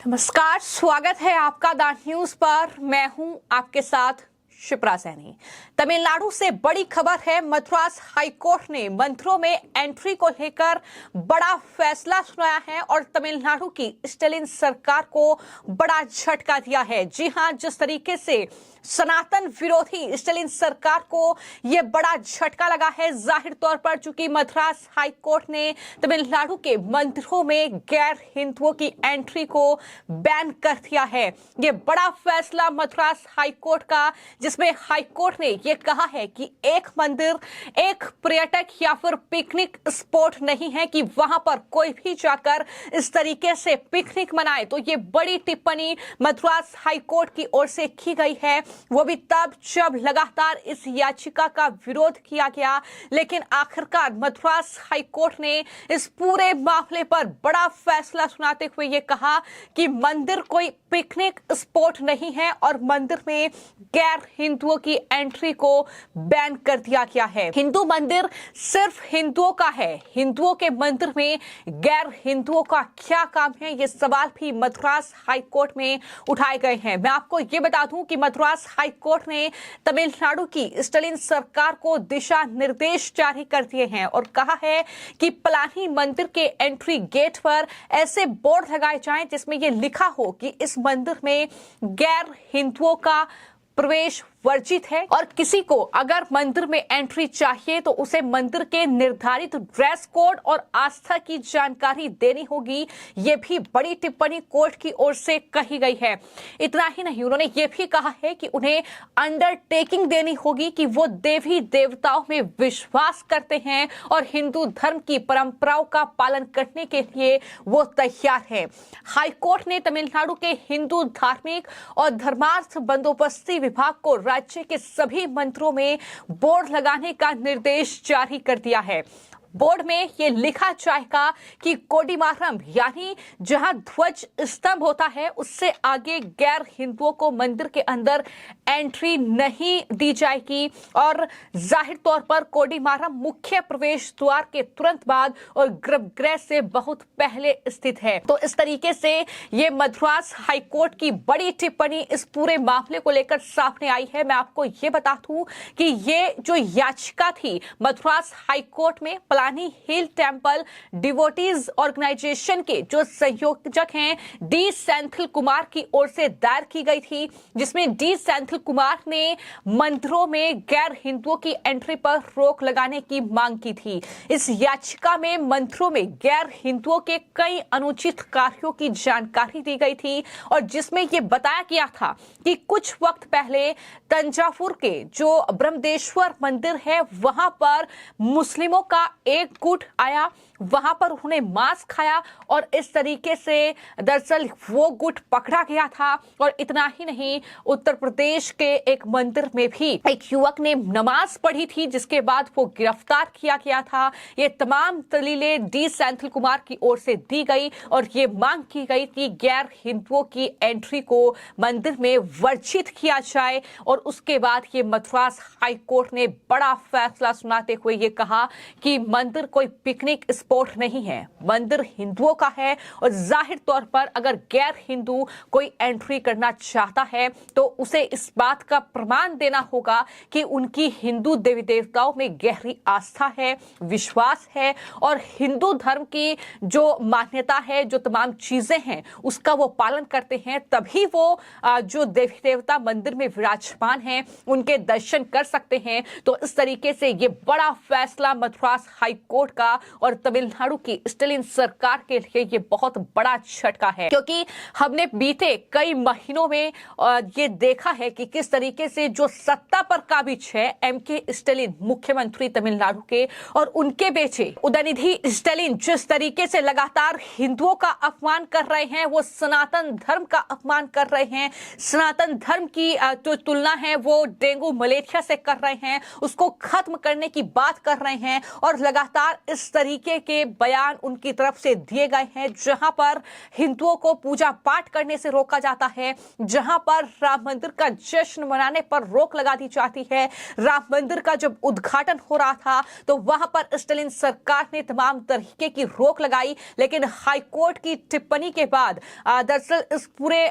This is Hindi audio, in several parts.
नमस्कार, स्वागत है आपका द न्यूज पर। मैं हूं आपके साथ शिप्रा सैनी। तमिलनाडु से बड़ी खबर है। मद्रास हाईकोर्ट ने मंदिरों में एंट्री को लेकर बड़ा फैसला सुनाया है और तमिलनाडु की स्टालिन सरकार को बड़ा झटका दिया है। जी हां, जिस तरीके से सनातन विरोधी स्टालिन सरकार को यह बड़ा झटका लगा है, जाहिर तौर पर चूंकि मद्रास हाईकोर्ट ने तमिलनाडु के मंदिरों में गैर हिंदुओं की एंट्री को बैन कर दिया है। यह बड़ा फैसला मद्रास हाईकोर्ट का, जिसमें हाईकोर्ट ने यह कहा है कि एक मंदिर एक पर्यटक या फिर पिकनिक स्पॉट नहीं है कि वहां पर कोई भी जाकर इस तरीके से पिकनिक मनाए। तो यह बड़ी टिप्पणी मद्रास हाईकोर्ट की ओर से की गई है, वो भी तब जब लगातार इस याचिका का विरोध किया गया। लेकिन आखिरकार मद्रास हाईकोर्ट ने इस पूरे मामले पर बड़ा फैसला सुनाते हुए यह कहा कि मंदिर कोई पिकनिक स्पॉट नहीं है और मंदिर में गैर हिंदुओं की एंट्री को बैन कर दिया गया है। हिंदू मंदिर सिर्फ हिंदुओं का है, हिंदुओं के मंदिर में गैर हिंदुओं का क्या काम है, ये सवाल भी मद्रास हाईकोर्ट में उठाए गए हैं। मैं आपको ये बता दूं कि मद्रास हाईकोर्ट ने तमिलनाडु की स्टालिन सरकार को दिशा निर्देश जारी कर दिए हैं और कहा है कि पलानी मंदिर के एंट्री गेट पर ऐसे बोर्ड लगाए जाएं जिसमें यह लिखा हो कि इस मंदिर में गैर हिंदुओं का प्रवेश वर्जित है और किसी को अगर मंदिर में एंट्री चाहिए तो उसे मंदिर के निर्धारित ड्रेस कोड और आस्था की जानकारी देनी होगी। यह भी बड़ी टिप्पणी कोर्ट की ओर से कही गई है। इतना ही नहीं, उन्होंने ये भी कहा है कि उन्हें अंडरटेकिंग देनी होगी कि वो देवी देवताओं में विश्वास करते हैं और हिंदू धर्म की परंपराओं का पालन करने के लिए वो तैयार है। हाईकोर्ट ने तमिलनाडु के हिंदू धार्मिक और धर्मार्थ बंदोबस्ती विभाग को राज्य के सभी मंदिरों में बोर्ड लगाने का निर्देश जारी कर दिया है। बोर्ड में यह लिखा जाएगा कि कोडिमारम यानी जहां ध्वज स्तंभ होता है उससे आगे गैर हिंदुओं को मंदिर के अंदर एंट्री नहीं दी जाएगी और जाहिर तौर पर कोडिमारम मुख्य प्रवेश द्वार के तुरंत बाद और गर्भगृह से बहुत पहले स्थित है। तो इस तरीके से ये मद्रास हाईकोर्ट की बड़ी टिप्पणी इस पूरे मामले को लेकर सामने आई है। मैं आपको ये बता दूं कि ये जो याचिका थी मद्रास हाईकोर्ट में पलानी हिल टेंपल डिवोटीज ऑर्गेनाइजेशन के जो संयोजक हैं डी सेंथिल कुमार की ओर से दायर की गई थी, जिसमें डी सेंथिल कुमार ने मंदिरों में गैर हिंदुओं की एंट्री पर रोक लगाने की मांग की थी। इस याचिका में मंदिरों में गैर हिंदुओं के कई अनुचित कार्यों की जानकारी दी गई थी और जिसमें यह बताया गया था कि कुछ वक्त पहले तंजावुर के जो ब्रह्मदेश्वर मंदिर है वहां पर मुस्लिमों का एक गुट आया, वहां पर उन्होंने मांस खाया और इस तरीके से दरअसल वो गुट पकड़ा गया था। और इतना ही नहीं, उत्तर प्रदेश के एक मंदिर में भी एक युवक ने नमाज पढ़ी थी जिसके बाद वो गिरफ्तार किया गया था। ये तमाम दलीलें डी सेंथिल कुमार की ओर से दी गई और ये मांग की गई कि गैर हिंदुओं की एंट्री को मंदिर में वर्जित किया जाए और उसके बाद ये मद्रास हाईकोर्ट ने बड़ा फैसला सुनाते हुए ये कहा कि मंदिर कोई पिकनिक स्पॉट नहीं है, मंदिर हिंदुओं का है और जाहिर तौर पर अगर गैर हिंदू कोई एंट्री करना चाहता है तो उसे इस बात का प्रमाण देना होगा कि उनकी हिंदू देवी देवताओं में गहरी आस्था है, विश्वास है और हिंदू धर्म की जो मान्यता है, जो तमाम चीजें हैं उसका वो पालन करते हैं, तभी वो जो देवी देवता मंदिर में विराजमान हैं उनके दर्शन कर सकते हैं। तो इस तरीके से ये बड़ा फैसला मद्रास हाईकोर्ट का और तमिलनाडु की स्टालिन सरकार के लिए ये बहुत बड़ा झटका है, क्योंकि हमने बीते कई महीनों में ये देखा है कि किस तरीके से जो सत्ता पर काबिज है एमके स्टालिन मुख्यमंत्री तमिलनाडु के और उनके बेटे उदयनिधि स्टालिन जिस तरीके से लगातार हिंदुओं का अपमान कर रहे हैं, वो सनातन धर्म का अपमान कर रहे हैं, सनातन धर्म की जो तुलना है वो डेंगू मलेरिया से कर रहे हैं, उसको खत्म करने की बात कर रहे हैं और लगातार इस तरीके के बयान उनकी तरफ से दिए गए हैं, जहां पर हिंदुओं को पूजा पाठ करने से रोका जाता है, जहां पर राम मंदिर का जश्न मनाने पर रोक लगा दी जाती है। राम मंदिर का जब उद्घाटन हो रहा था तो वहां पर स्टालिन सरकार ने तमाम तरीके की रोक लगाई, लेकिन हाईकोर्ट की टिप्पणी के बाद दरअसल इस पूरे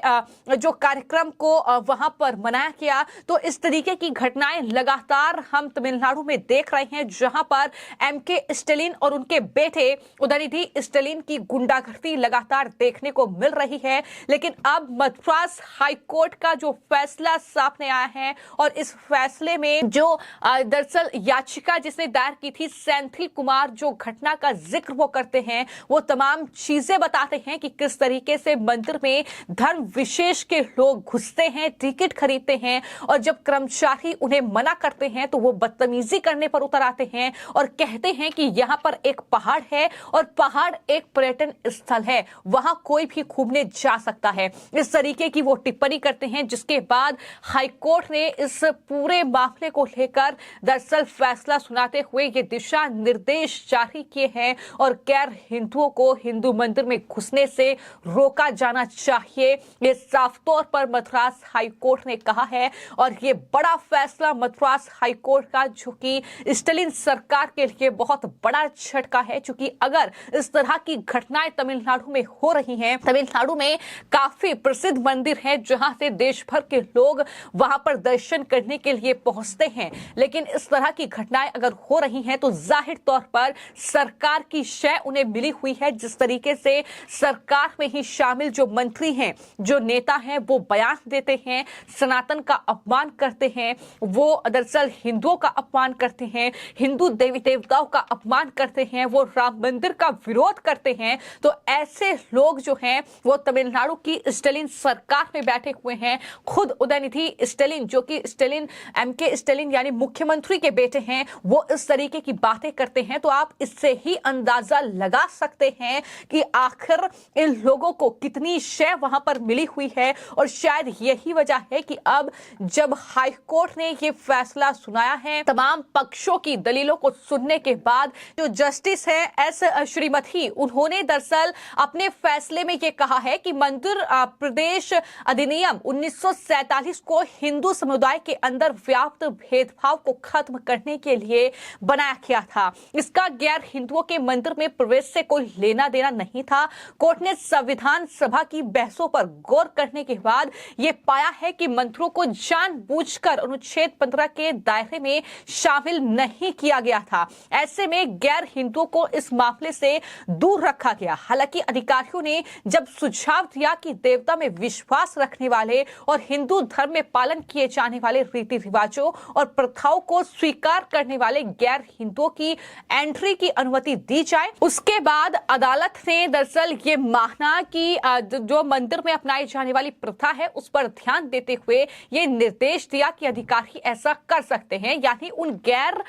जो कार्यक्रम को वहां पर मनाया गया। तो इस तरीके की घटनाएं लगातार हम तमिलनाडु में देख रहे हैं, जहां पर एमके स्टालिन और उनके बेटे उदयनिधि स्टालिन की गुंडागर्दी लगातार देखने को मिल रही है। लेकिन अब मद्रास हाईकोर्ट का जो फैसला सामने आया है और इस फैसले में जो दरअसल याचिका जिसने दायर की थी सेंथिल कुमार, जो घटना का जिक्र वो करते हैं, वो तमाम चीजें बताते हैं कि किस तरीके से मंदिर में धर्म विशेष के लोग घुसते हैं, टिकट खरीदते हैं और जब कर्मचारी उन्हें मना करते हैं तो वो बदतमीजी करने पर उतर आते हैं और कहते हैं कि यहां पर एक पहाड़ है और पहाड़ एक पर्यटन स्थल है, वहां कोई भी घूमने जा सकता है। इस तरीके की वो टिप्पणी करते हैं, जिसके बाद हाईकोर्ट ने इस पूरे मामले को लेकर दरअसल फैसला सुनाते हुए ये दिशा निर्देश जारी किए हैं और गैर हिंदुओं को हिंदू मंदिर में घुसने से रोका जाना चाहिए। ये साफ तौर पर मद्रास हाईकोर्ट ने कहा है और ये बड़ा फैसला मद्रास हाईकोर्ट का, जो कि स्टालिन सरकार के लिए बहुत बड़ा झटका है, क्योंकि अगर इस तरह की घटनाएं तमिलनाडु में हो रही हैं, तमिलनाडु में काफी प्रसिद्ध मंदिर है जहां से देश भर के लोग वहां पर दर्शन करने के लिए पहुंचते हैं, लेकिन इस तरह की घटनाएं अगर हो रही हैं तो जाहिर तौर पर सरकार की शय उन्हें मिली हुई है। जिस तरीके से सरकार में ही शामिल जो मंत्री हैं, जो नेता हैं, वो बयान देते हैं, सनातन का अपमान करते हैं, वो दरअसल हिंदुओं का अपमान करते हैं, हिंदू देवी देवताओं का अपमान करते हैं, वो राम मंदिर का विरोध करते हैं, तो ऐसे लोग जो हैं वो तमिलनाडु की स्टालिन सरकार में बैठे हुए हैं। खुद उदयनिधि स्टालिन, जो कि स्टालिन एमके स्टालिन यानी मुख्यमंत्री के बेटे हैं, वो इस तरीके की बातें करते हैं। तो आप इससे ही अंदाजा लगा सकते हैं कि आखिर इन लोगों को कितनी शय वहां पर मिली हुई है और शायद यही वजह है कि अब जब हाईकोर्ट ने ये फैसला सुनाया है, तमाम पक्षों की दलीलों को सुनने के बाद जो जस्टिस है एस श्रीमती, उन्होंने दरअसल अपने फैसले में ये कहा है कि मंदिर प्रदेश अधिनियम 1947 को हिंदू समुदाय के अंदर व्याप्त भेदभाव को खत्म करने के लिए बनाया गया था। इसका गैर हिंदुओं के मंदिर में प्रवेश से कोई लेना देना नहीं था। कोर्ट ने संविधान सभा की बहसों पर गौर करने के बाद यह पाया है कि मंदिरों को जानबूझकर अनुच्छेद 15 के दायरे में शामिल नहीं किया गया था। ऐसे में गैर हिंदुओं को इस मामले से दूर रखा गया। हालांकि अधिकारियों ने जब सुझाव दिया कि देवता में विश्वास रखने वाले और हिंदू धर्म में पालन किए जाने वाले रीति रिवाजों और प्रथाओं को स्वीकार करने वाले गैर हिंदुओं की एंट्री की अनुमति दी जाए, उसके बाद अदालत ने दरअसल ये माना कि जो मंदिर में अपनाई जाने वाली प्रथा है उस पर ध्यान देते हुए ये निर्देश दिया कि अधिकारी ऐसा कर सकते हैं, यानी उन गैर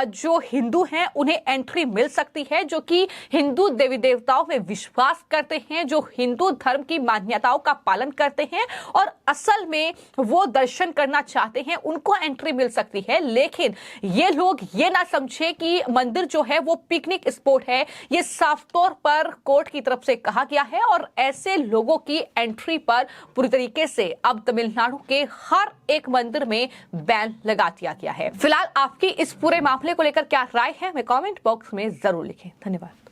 जो हिंदू हैं उन्हें एंट्री मिल सकती है, जो कि हिंदू देवी देवताओं में विश्वास करते हैं, जो हिंदू धर्म की मान्यताओं का पालन करते हैं और असल में वो दर्शन करना चाहते हैं, उनको एंट्री मिल सकती है। लेकिन ये लोग ये ना समझे कि मंदिर जो है वो पिकनिक स्पॉट है, ये साफ तौर पर कोर्ट की तरफ से कहा गया है और ऐसे लोगों की एंट्री पर पूरी तरीके से अब तमिलनाडु के हर एक मंदिर में बैन लगा दिया गया है। फिलहाल आपकी इस पूरे मामले को लेकर क्या राय है, हमें कमेंट बॉक्स में जरूर लिखें। धन्यवाद।